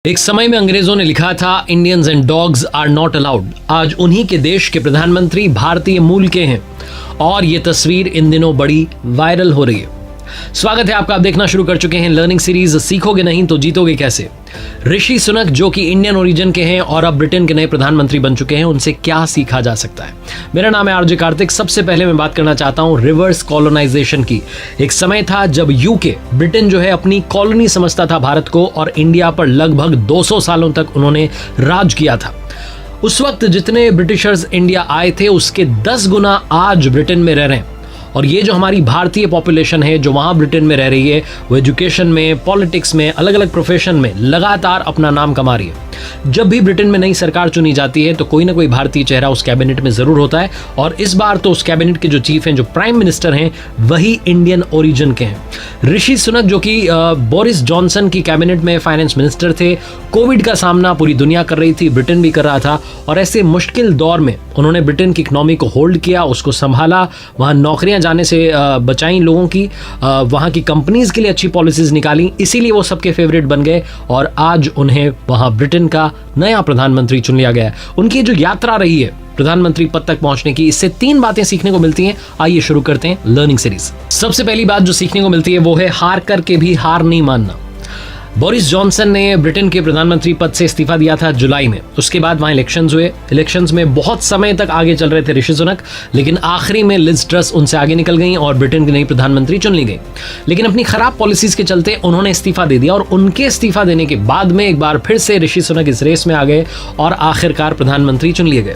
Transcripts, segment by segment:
एक समय में अंग्रेजों ने लिखा था Indians and dogs are not allowed. आज उन्हीं के देश के प्रधानमंत्री भारतीय मूल के हैं और ये तस्वीर इन दिनों बड़ी वायरल हो रही है। स्वागत है आपका। आप देखना शुरू कर चुके हैं लर्निंग सीरीज सीखोगे नहीं तो जीतोगे कैसे। ऋषि सुनक जो कि इंडियन ओरिजिन के हैं और अब ब्रिटेन के नए प्रधानमंत्री बन चुके हैं, उनसे क्या सीखा जा सकता है। मेरा नाम है आरजे कार्तिक। सबसे पहले मैं बात करना चाहता हूं रिवर्स कॉलोनाइजेशन की। एक समय था जब यूके ब्रिटेन जो है अपनी कॉलोनी समझता था भारत को, और इंडिया पर लगभग 200 सालों तक उन्होंने राज किया था। उस वक्त जितने ब्रिटिशर्स इंडिया आए थे उसके 10 गुना आज ब्रिटेन में रह रहे हैं। और ये जो हमारी भारतीय पॉपुलेशन है जो वहाँ ब्रिटेन में रह रही है, वो एजुकेशन में, पॉलिटिक्स में, अलग अलग प्रोफेशन में लगातार अपना नाम कमा रही है। जब भी ब्रिटेन में नई सरकार चुनी जाती है तो कोई ना कोई भारतीय चेहरा उस कैबिनेट में जरूर होता है, और इस बार तो उस कैबिनेट के जो चीफ हैं, जो प्राइम मिनिस्टर हैं, वही इंडियन ओरिजिन के हैं। ऋषि सुनक जो कि बोरिस जॉनसन की कैबिनेट में फाइनेंस मिनिस्टर थे। कोविड का सामना पूरी दुनिया कर रही थी, ब्रिटेन भी कर रहा था, और ऐसे मुश्किल दौर में उन्होंने ब्रिटेन की इकोनॉमी को होल्ड किया, उसको संभाला, वहाँ नौकरियां जाने से बचाई लोगों की, वहाँ की कंपनीज के लिए अच्छी पॉलिसीज निकाली, इसीलिए वो सबके फेवरेट बन गए और आज उन्हें वहाँ ब्रिटेन का नया प्रधानमंत्री चुन लिया गया है। उनकी जो यात्रा रही है प्रधानमंत्री पद तक पहुंचने की, इससे 3 बातें सीखने को मिलती हैं। आइए शुरू करते हैं लर्निंग सीरीज। सबसे पहली बात जो सीखने को मिलती है वो है हार करके भी हार नहीं मानना। बोरिस जॉनसन ने ब्रिटेन के प्रधानमंत्री पद से इस्तीफा दिया था जुलाई में। उसके बाद वहां इलेक्शंस हुए। इलेक्शंस में बहुत समय तक आगे चल रहे थे ऋषि सुनक, लेकिन आखिरी में लिज ट्रस उनसे आगे निकल गई और ब्रिटेन की नई प्रधानमंत्री चुन ली गई। लेकिन अपनी खराब पॉलिसीज के चलते उन्होंने इस्तीफा दे दिया, और उनके इस्तीफा देने के बाद में एक बार फिर से ऋषि सुनक इस रेस में आ गए और आखिरकार प्रधानमंत्री चुन लिए गए।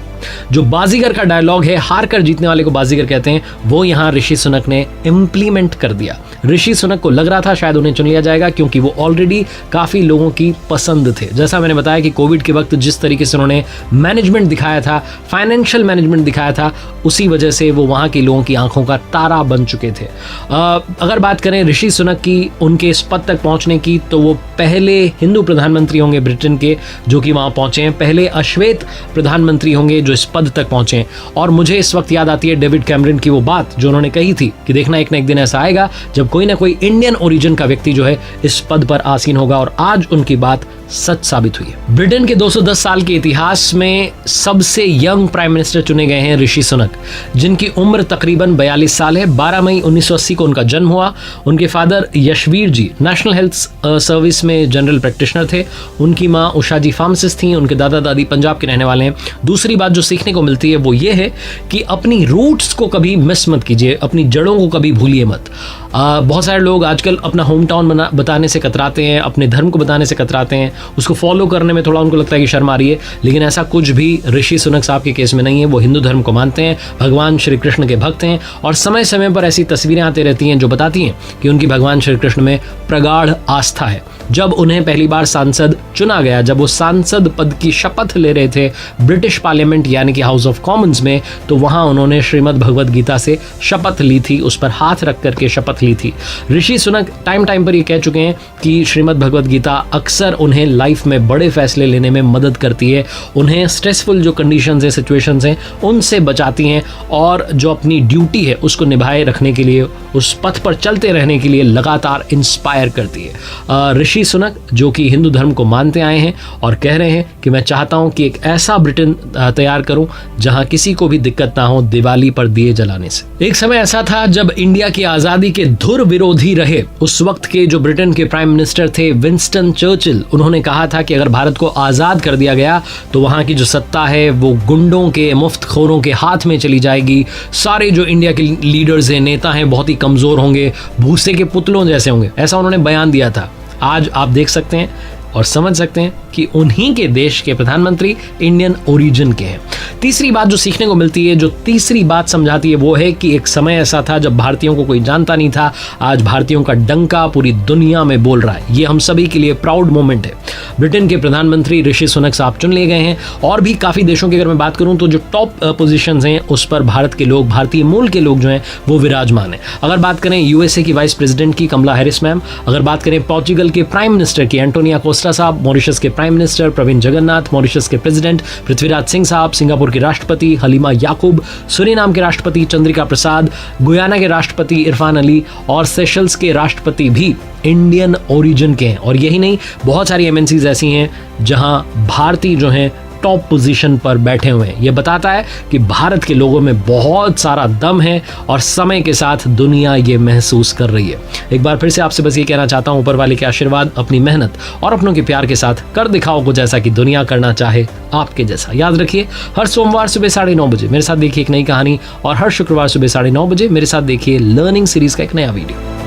जो बाजीगर का डायलॉग है, हार कर जीतने वाले को बाजीगर कहते हैं, वो यहाँ ऋषि सुनक ने इम्प्लीमेंट कर दिया। ऋषि सुनक को लग रहा था शायद उन्हें चुन लिया जाएगा, क्योंकि वो ऑलरेडी काफी लोगों की पसंद थे। जैसा मैंने बताया कि कोविड के वक्त जिस तरीके से उन्होंने मैनेजमेंट दिखाया था, फाइनेंशियल मैनेजमेंट दिखाया था, उसी वजह से वो वहां के लोगों की आंखों का तारा बन चुके थे। अगर बात करें ऋषि सुनक की, उनके इस पद तक पहुंचने की, तो वो पहले हिंदू प्रधानमंत्री होंगे ब्रिटेन के जो कि वहां पहुंचे हैं, पहले अश्वेत प्रधानमंत्री होंगे जो इस पद तक पहुंचे हैं। और मुझे इस वक्त याद आती है डेविड कैमरन की वो बात जो उन्होंने कही थी कि देखना एक ना एक दिन ऐसा आएगा जब कोई ना कोई इंडियन ओरिजिन का व्यक्ति जो है इस पद पर आसीन होगा, और आज उनकी बात सच साबित हुई है। ब्रिटेन के 210 साल के इतिहास में सबसे यंग प्राइम मिनिस्टर चुने गए हैं ऋषि सुनक, जिनकी उम्र तकरीबन 42 साल है। 12 मई 1980 को उनका जन्म हुआ। उनके फादर यशवीर जी नेशनल हेल्थ सर्विस में जनरल प्रैक्टिशनर थे। उनकी माँ उषा जी फार्मासिस्ट थी। उनके दादा दादी पंजाब के रहने वाले हैं। दूसरी बात जो सीखने को मिलती है वो ये है कि अपनी रूट्स को कभी मिस मत कीजिए, अपनी जड़ों को कभी भूलिए मत। बहुत सारे लोग आजकल अपना होम टाउन बताने से कतराते हैं, अपने धर्म को बताने से कतराते हैं, उसको फॉलो करने में थोड़ा उनको लगता है कि शर्म आ रही है, लेकिन ऐसा कुछ भी ऋषि सुनक साहब के केस में नहीं है। वो हिंदू धर्म को मानते हैं, भगवान श्री कृष्ण के भक्त हैं, और समय समय पर ऐसी तस्वीरें आती रहती हैं जो बताती हैं कि उनकी भगवान श्री कृष्ण में प्रगाढ़ आस्था है। जब उन्हें पहली बार सांसद चुना गया, जब वो सांसद पद की शपथ ले रहे थे ब्रिटिश पार्लियामेंट यानी कि हाउस ऑफ कॉमन्स में, तो वहां उन्होंने श्रीमद् भगवद गीता से शपथ ली थी, उस पर हाथ रख करके शपथ ली थी। ऋषि सुनक टाइम टाइम पर ये कह चुके हैं कि श्रीमद् भगवद गीता अक्सर उन्हें लाइफ में बड़े फैसले लेने में मदद करती है, उन्हें स्ट्रेसफुल जो कंडीशंस हैं, सिचुएशंस हैं, उनसे बचाती हैं, और जो अपनी ड्यूटी है उसको निभाए रखने के लिए, उस पथ पर चलते रहने के लिए लगातार इंस्पायर करती है। ऋषि सुनक जो कि हिंदू धर्म को मानते आए हैं और कह रहे हैं कि मैं चाहता हूं कि एक ऐसा ब्रिटेन तैयार करूं जहां किसी को भी दिक्कत ना हो दिवाली पर दिए जलाने से। एक समय ऐसा था जब इंडिया की आजादी के धुर विरोधी रहे उस वक्त के जो ब्रिटेन के प्राइम मिनिस्टर थे विंस्टन चर्चिल, उन्होंने कहा था कि अगर भारत को आजाद कर दिया गया तो वहां की जो सत्ता है वो गुंडों के, मुफ्तखोरों के हाथ में चली जाएगी। सारे जो इंडिया के लीडर्स हैं, नेता हैं, बहुत ही कमजोर होंगे, भूसे के पुतलों जैसे होंगे, ऐसा उन्होंने बयान दिया था। आज आप देख सकते हैं और समझ सकते हैं कि उन्हीं के देश के प्रधानमंत्री इंडियन ओरिजिन के हैं। तीसरी बात जो सीखने को मिलती है, जो तीसरी बात समझाती है, वो है कि एक समय ऐसा था जब भारतीयों को कोई जानता नहीं था। आज भारतीयों का डंका पूरी दुनिया में बोल रहा है। ये हम सभी के लिए प्राउड मोमेंट है। ब्रिटेन के प्रधानमंत्री ऋषि सुनक साहब चुन लिए गए हैं, और भी काफ़ी देशों की अगर मैं बात करूं तो जो टॉप पोजीशंस हैं उस पर भारत के लोग, भारतीय मूल के लोग जो हैं वो विराजमान हैं। अगर बात करें यूएसए की वाइस प्रेसिडेंट की कमला हैरिस मैम, अगर बात करें पोर्चुगल के प्राइम मिनिस्टर की एंटोनिया कोस्टा कोस्टा साहब, मॉरिशस के prime minister Pravind Jugnauth, Mauritius के प्रेसिडेंट पृथ्वीराज सिंह साहब, सिंगापुर के राष्ट्रपति हलीमा याकूब, सूरीनाम के राष्ट्रपति चंद्रिका प्रसाद, गुयाना के राष्ट्रपति इरफान अली और सेशल्स के राष्ट्रपति भी इंडियन ओरिजिन के हैं। और यही नहीं, बहुत सारी एमएनसीज ऐसी हैं जहां भारतीय जो हैं टॉप पोजीशन पर बैठे हुए हैं। यह बताता है कि भारत के लोगों में बहुत सारा दम है और समय के साथ दुनिया ये महसूस कर रही है। एक बार फिर से आपसे बस ये कहना चाहता हूं, ऊपर वाले के आशीर्वाद, अपनी मेहनत और अपनों के प्यार के साथ कर दिखाओ कुछ ऐसा कि दुनिया करना चाहे आपके जैसा। याद रखिए, हर सोमवार सुबह 9:30 बजे मेरे साथ देखिए एक नई कहानी और हर शुक्रवार सुबह 9:30 बजे मेरे साथ देखिए लर्निंग सीरीज का एक नया वीडियो।